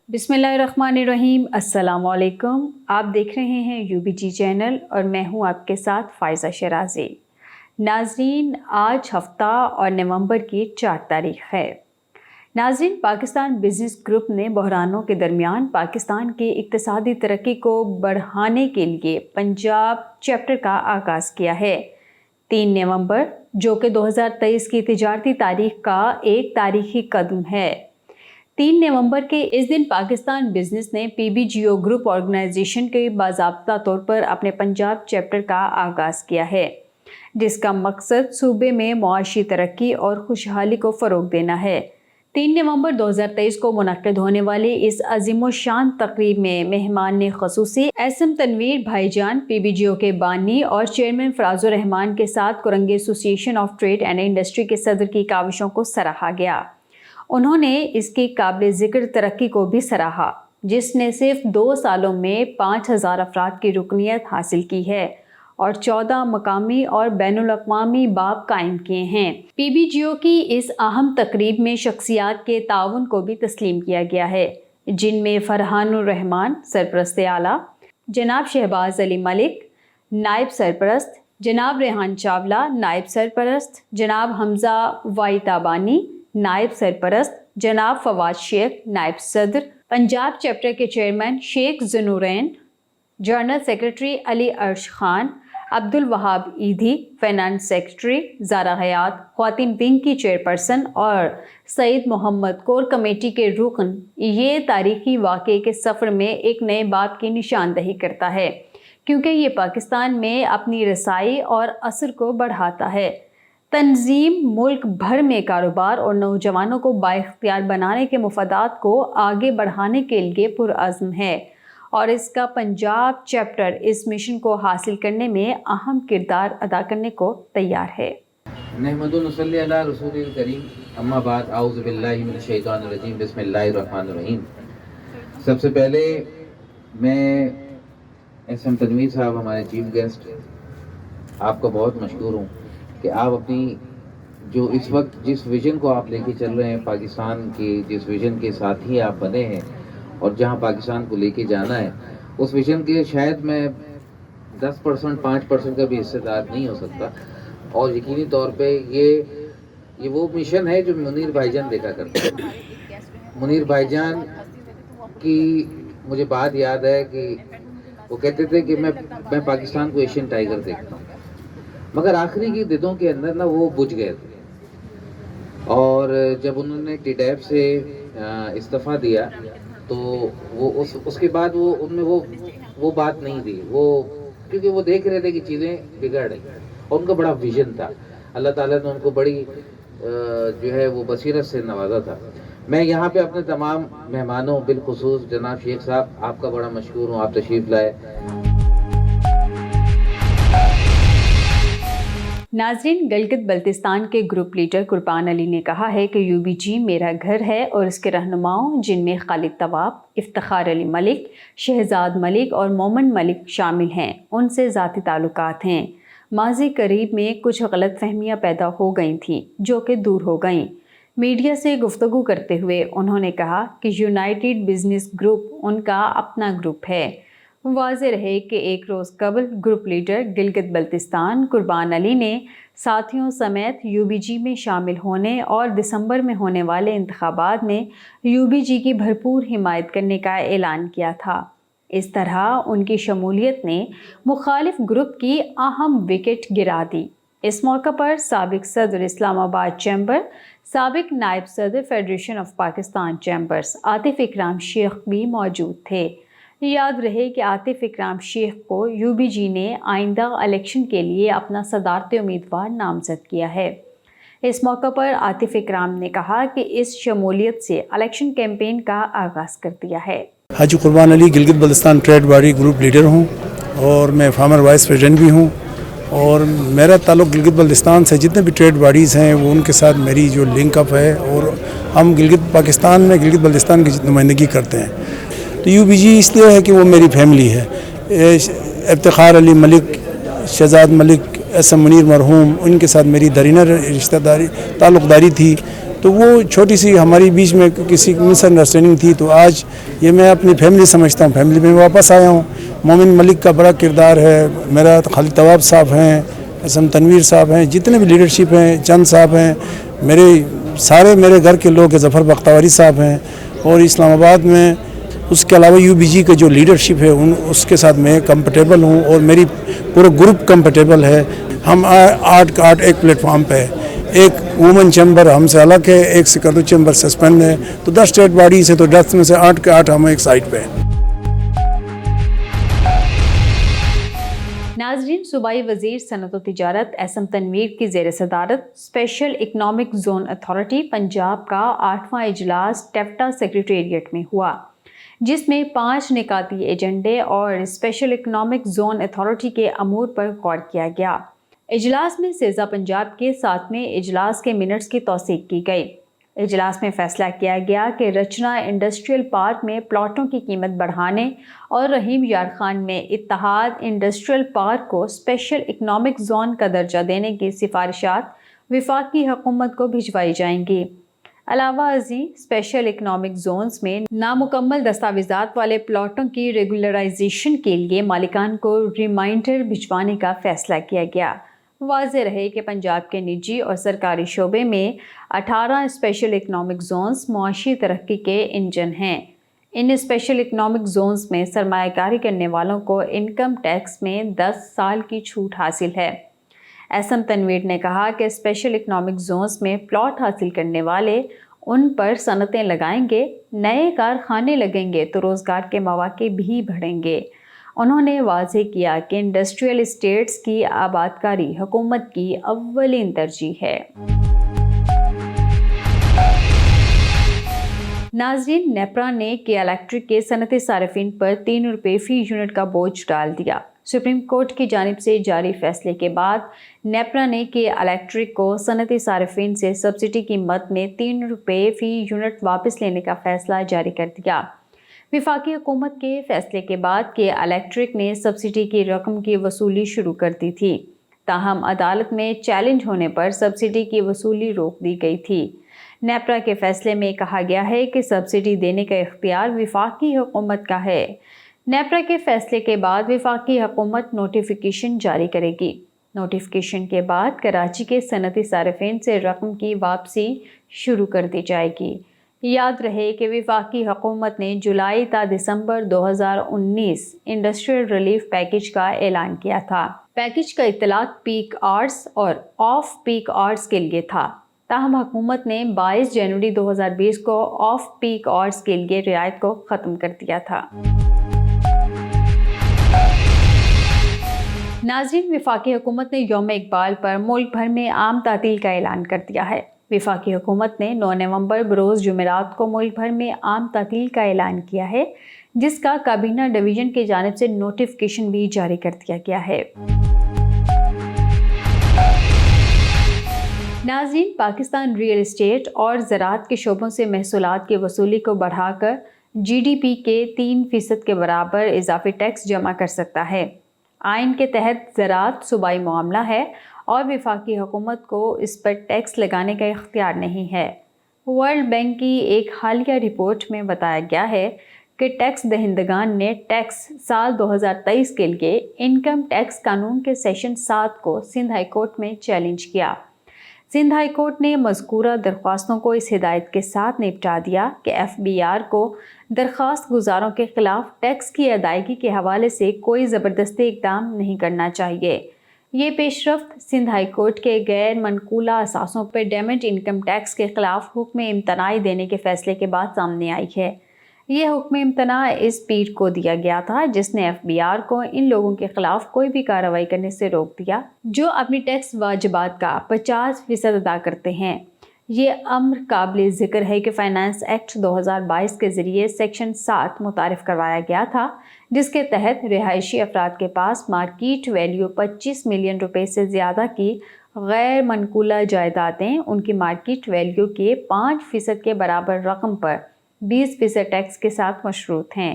बिस्मिल्लाहिर्रहमानिर्रहीम। अस्सलाम वालेकुम। आप देख रहे हैं UBG चैनल और मैं हूं आपके साथ फ़ाइज़ा शराजी। नाज़रीन, आज हफ्ता और नवंबर की 4 तारीख है। नाज़रीन, पाकिस्तान बिज़नेस ग्रुप ने बहरानों के दरमियान पाकिस्तान की इक़्तिसादी तरक्की को बढ़ाने के लिए पंजाब चैप्टर का आगाज़ किया है। 3 नवंबर, जो कि 2023 की तिजारती तारीख का एक तारीखी कदम है। 3 नवंबर के इस दिन पाकिस्तान बिजनेस ने PBGO ग्रुप ऑर्गेनाइजेशन के बाज़ाब्ता तौर पर अपने पंजाब चैप्टर का आगाज़ किया है, जिसका मकसद सूबे में मुआशी तरक्की और खुशहाली को फ़रोग़ देना है। 3 नवंबर 2023 को मुनक़्क़िद होने वाली इस अज़ीम शान तक़रीब में मेहमान ख़ुसूसी SM तनवीर भाईजान, PBGO के बानी और चेयरमैन फराजुर रहमान के साथ Korangi association of trade and industry के सदर की काविशों को सराहा गया। उन्होंने इसकी काबिल ज़िक्र तरक्की को भी सराहा, जिसने सिर्फ 2 सालों में 5000 अफराद की रुकनियत हासिल की है और 14 मकामी और बैनुल-अक़वामी बाब कायम किए हैं। PBGO की इस अहम तकरीब में शख्सियात के ताउन को भी तस्लीम किया गया है, जिनमें फरहानुर रहमान सरपरस्त आला, जनाब शहबाज अली मलिक नायब सरपरस्त, जनाब रेहान चावला नायब सरपरस्त, जनाब हमज़ा वाई ताबानी नायब सरपरस्त, जनाब फवाद शेख नायब सदर, पंजाब चैप्टर के chairman Sheikh Zunurain, general secretary Ali Arsh Khan, Abdul Wahab ईदी फाइनेंस सेक्रेटरी, ज़ारा हयात ख़वातीन विंग की चेयरपर्सन और सईद मोहम्मद कोर कमेटी के रुकन। ये तारीखी वाक़े के सफ़र में एक नए बाब की निशानदही करता है, क्योंकि ये पाकिस्तान में अपनी रसाई और असर को बढ़ाता है। तंजीम मुल्क भर में कारोबार और नौजवानों को बाइख्तियार बनाने के मफादात को आगे बढ़ाने के लिए पुरअज़्म है और इसका पंजाब चैप्टर इस मिशन को हासिल करने में अहम किरदार अदा करने को तैयार है। नहमदु व नसल्ली अला रसूलिल करीम, अम्मा बाद, आऊज़ु बिल्लाहि मिनश शैतानिर रजीम, बिस्मिल्लाहिर रहमानिर रहीम। सबसे पहले मैं SM तनवीर साहब, हमारे चीफ गेस्ट, आपका बहुत मशकूर हूँ कि आप अपनी जो इस वक्त जिस विज़न को आप लेके चल रहे हैं, पाकिस्तान के जिस विज़न के साथ ही आप बने हैं और जहां पाकिस्तान को लेके जाना है, उस विज़न के शायद मैं 10% 5% का भी हिस्सेदार नहीं हो सकता। और यकीनी तौर पे ये वो मिशन है जो मुनीर भाईजान देखा करते हैं। मुनीर भाईजान की मुझे बात याद है कि वो कहते थे कि मैं पाकिस्तान को एशियन टाइगर देखता हूँ, मगर आखिरी की दिनों के अंदर ना वो बुझ गए थे। और जब उन्होंने TDAP से इस्तीफ़ा दिया तो वो उसके बाद वो उनमें वो बात नहीं थी, वो क्योंकि वो देख रहे थे कि चीज़ें बिगड़ रही और उनका बड़ा विजन था। अल्लाह ताला ने उनको बड़ी जो है वो बसीरत से नवाजा था। मैं यहाँ पे अपने तमाम मेहमानों, बिलखुसूस जनाब शेख साहब, आपका बड़ा मशकूर हूँ, आप तशरीफ़ लाए। नाज़रीन, गिलगित बल्तिस्तान के ग्रुप लीडर कुर्बान अली ने कहा है कि UBG मेरा घर है और इसके रहनुमाओं, जिनमें खालिद तवाब, इफ्तिखार अली मलिक, शहजाद मलिक और मोमन मलिक शामिल हैं, उनसे ज़ाती ताल्लुकात हैं। माज़ी करीब में कुछ गलत फहमियाँ पैदा हो गई थीं, जो कि दूर हो गईं। मीडिया से गुफ्तगू करते हुए उन्होंने कहा कि यूनाइटेड बिजनेस ग्रुप उनका अपना ग्रुप है। वाज़ेह रहे कि एक रोज़ कबल ग्रुप लीडर गिलगित बल्तिस्तान कुर्बान अली ने साथियों समेत UBG में शामिल होने और दिसंबर में होने वाले इंतखाबात में UBG की भरपूर हिमायत करने का ऐलान किया था। इस तरह उनकी शमूलियत ने मुखालिफ ग्रुप की अहम विकेट गिरा दी। इस मौका पर साबिक सदर इस्लामाबाद चैम्बर, साबिक नायब सदर federation of Pakistan chambers Atif इकराम शेख भी मौजूद थे। याद रहे कि आतिफ इकराम शेख को UBG ने आइंदा इलेक्शन के लिए अपना सदारती उम्मीदवार नामजद किया है। इस मौका पर आतिफ इकराम ने कहा कि इस शमूलियत से इलेक्शन कैंपेन का आगाज़ कर दिया है। हाजी कुर्बान Ali Gilgit Baltistan trade body group leader हूँ और मैं फार्मर वाइस प्रेसिडेंट भी हूँ। और मेरा ताल्लुक़ गिलगित बल्तिस्तान से जितने भी ट्रेड बॉडीज़ हैं वो उनके साथ मेरी जो लिंक अप है और हम गिलगित पाकिस्तान में गिलगित बल्तिस्तान की नुमाइंदगी करते हैं। तो UBG इसलिए है कि वो मेरी फैमिली है। इफ्तिखार अली मलिक, शहजाद मलिक, SM मुनीर मरहूम, उनके साथ मेरी दरीना रिश्तेदारी ताल्लुक़दारी थी। تو وہ چھوٹی سی ہماری بیچ میں کسی مس انڈرسٹینڈنگ تھی، تو آج یہ میں اپنی فیملی سمجھتا ہوں، فیملی میں واپس آیا ہوں۔ مومن ملک کا بڑا کردار ہے، میرا خالد طواب صاحب ہیں، اسم تنویر صاحب ہیں، جتنے بھی لیڈرشپ ہیں، چند صاحب ہیں، میرے گھر کے لوگ، ظفر بختیاری صاحب ہیں، اور اسلام آباد میں اس کے علاوہ UBG کا جو لیڈرشپ ہے اس کے ساتھ میں کمفرٹیبل ہوں، اور میری پورا گروپ کمفرٹیبل ہے۔ ہم 8 ایک پلیٹ فارم پہ، ایک وومن چیمبر ہم سے الگ ہے، ایک سیکرٹری چیمبر سسپینڈ ہے، تو 10 اسٹیٹ باڈیز ہے، تو 10 میں سے 8 کے 8 ہم ایک سائٹ پہ ہیں۔ ناظرین، صوبائی وزیر صنعت و تجارت اسم تنویر کی زیر صدارت special economic zone authority Punjab کا 8واں اجلاس ٹیفٹا سیکریٹریٹ میں ہوا، جس میں 5 نکاتی ایجنڈے اور اسپیشل اکنامک زون اتھارٹی کے امور پر غور کیا گیا۔ اجلاس میں سیزا پنجاب کے 7ویں اجلاس کے منٹس کی توثیق کی گئی۔ اجلاس میں فیصلہ کیا گیا کہ رچنا انڈسٹریل پارک میں پلاٹوں کی قیمت بڑھانے اور رحیم یار خان میں اتحاد انڈسٹریل پارک کو اسپیشل اکنامک زون کا درجہ دینے کی سفارشات وفاقی حکومت کو بھجوائی جائیں گی۔ علاوہ ازیں اسپیشل اکنامک زونز میں نامکمل دستاویزات والے پلاٹوں کی ریگولرائزیشن کے لیے مالکان کو ریمائنڈر بھجوانے کا فیصلہ کیا گیا۔ واضح رہے کہ پنجاب کے نجی اور سرکاری شعبے میں 18 اسپیشل اکنامک زونز معاشی ترقی کے انجن ہیں۔ ان اسپیشل اکنامک زونز میں سرمایہ کاری کرنے والوں کو انکم ٹیکس میں 10 سال کی چھوٹ حاصل ہے۔ اسم تنویر نے کہا کہ اسپیشل اکنامک زونز میں پلاٹ حاصل کرنے والے ان پر صنعتیں لگائیں گے، نئے کارخانے لگیں گے تو روزگار کے مواقع بھی بڑھیں گے۔ انہوں نے واضح کیا کہ انڈسٹریل اسٹیٹس کی آباد کاری حکومت کی اولین ترجیح ہے۔ ناظرین، نیپرا نے کے الیکٹرک کے صنعتی صارفین پر 3 روپے فی یونٹ کا بوجھ ڈال دیا۔ سپریم کورٹ کی جانب سے جاری فیصلے کے بعد نیپرا نے کے الیکٹرک کو صنعتی صارفین سے سبسڈی قیمت میں 3 روپے فی یونٹ واپس لینے کا فیصلہ جاری کر دیا۔ وفاقی حکومت کے فیصلے کے بعد کے الیکٹرک نے سبسڈی کی رقم کی وصولی شروع کر دی تھی، تاہم عدالت میں چیلنج ہونے پر سبسڈی کی وصولی روک دی گئی تھی۔ نیپرا کے فیصلے میں کہا گیا ہے کہ سبسڈی دینے کا اختیار وفاقی حکومت کا ہے۔ نیپرا کے فیصلے کے بعد وفاقی حکومت نوٹیفیکیشن جاری کرے گی۔ نوٹیفیکیشن کے بعد کراچی کے صنعتی صارفین سے رقم کی واپسی شروع کر دی جائے گی۔ یاد رہے کہ وفاقی حکومت نے جولائی تا دسمبر 2019 انڈسٹریل ریلیف پیکیج کا اعلان کیا تھا۔ پیکیج کا اطلاق پیک آورز اور آف پیک آورز کے لیے تھا، تاہم حکومت نے 22 جنوری 2020 کو آف پیک آورز کے لیے رعایت کو ختم کر دیا تھا۔ ناظرین، وفاقی حکومت نے یوم اقبال پر ملک بھر میں عام تعطیل کا اعلان کر دیا ہے۔ وفاقی حکومت نے 9 نومبر بروز جمعرات کو ملک بھر میں عام تعطیل کا اعلان کیا ہے، جس کا کابینہ ڈویژن کی جانب سے نوٹیفیکیشن بھی جاری کر دیا گیا ہے۔ ناظرین، پاکستان ریئل اسٹیٹ اور زراعت کے شعبوں سے محصولات کی وصولی کو بڑھا کر GDP کے 3% کے برابر اضافی ٹیکس جمع کر سکتا ہے۔ آئین کے تحت زراعت صوبائی معاملہ ہے اور وفاقی حکومت کو اس پر ٹیکس لگانے کا اختیار نہیں ہے۔ ورلڈ بینک کی ایک حالیہ رپورٹ میں بتایا گیا ہے کہ ٹیکس دہندگان نے ٹیکس سال 2023 کے لیے انکم ٹیکس قانون کے سیشن 7 کو سندھ ہائی کورٹ میں چیلنج کیا۔ سندھ ہائی کورٹ نے مذکورہ درخواستوں کو اس ہدایت کے ساتھ نپٹا دیا کہ FBR کو درخواست گزاروں کے خلاف ٹیکس کی ادائیگی کے حوالے سے کوئی زبردستی اقدام نہیں کرنا چاہیے۔ یہ پیش رفت سندھ ہائی کورٹ کے غیر منقولہ اثاثوں پر ڈیمڈ انکم ٹیکس کے خلاف حکم امتناعی دینے کے فیصلے کے بعد سامنے آئی ہے۔ یہ حکم امتناع اس پیر کو دیا گیا تھا جس نے FBR کو ان لوگوں کے خلاف کوئی بھی کارروائی کرنے سے روک دیا جو اپنی ٹیکس واجبات کا 50% ادا کرتے ہیں۔ یہ امر قابل ذکر ہے کہ فائنانس ایکٹ 2022 کے ذریعے سیکشن 7 متعارف کروایا گیا تھا، جس کے تحت رہائشی افراد کے پاس مارکیٹ ویلیو 25 ملین روپے سے زیادہ کی غیر منقولہ جائیدادیں ان کی مارکیٹ ویلیو کے 5% کے برابر رقم پر 20% ٹیکس کے ساتھ مشروط ہیں۔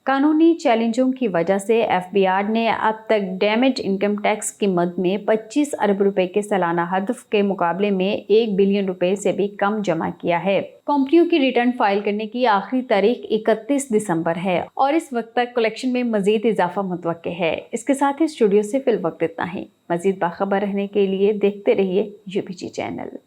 कानूनी चैलेंजों की वजह से एफबीआर ने अब तक डैमेज इनकम टैक्स की मद में 25 अरब रुपए के सालाना हदफ के मुकाबले में 1 बिलियन रुपए से भी कम जमा किया है। कंपनियों की रिटर्न फाइल करने की आखिरी तारीख 31 दिसंबर है और इस वक्त तक कलेक्शन में मजीद इजाफा मुतवक्के है। इसके साथ ही स्टूडियो से फिल वक्त इतना ही। मजीद बाखबर रहने के लिए देखते रहिए यूबीजी चैनल।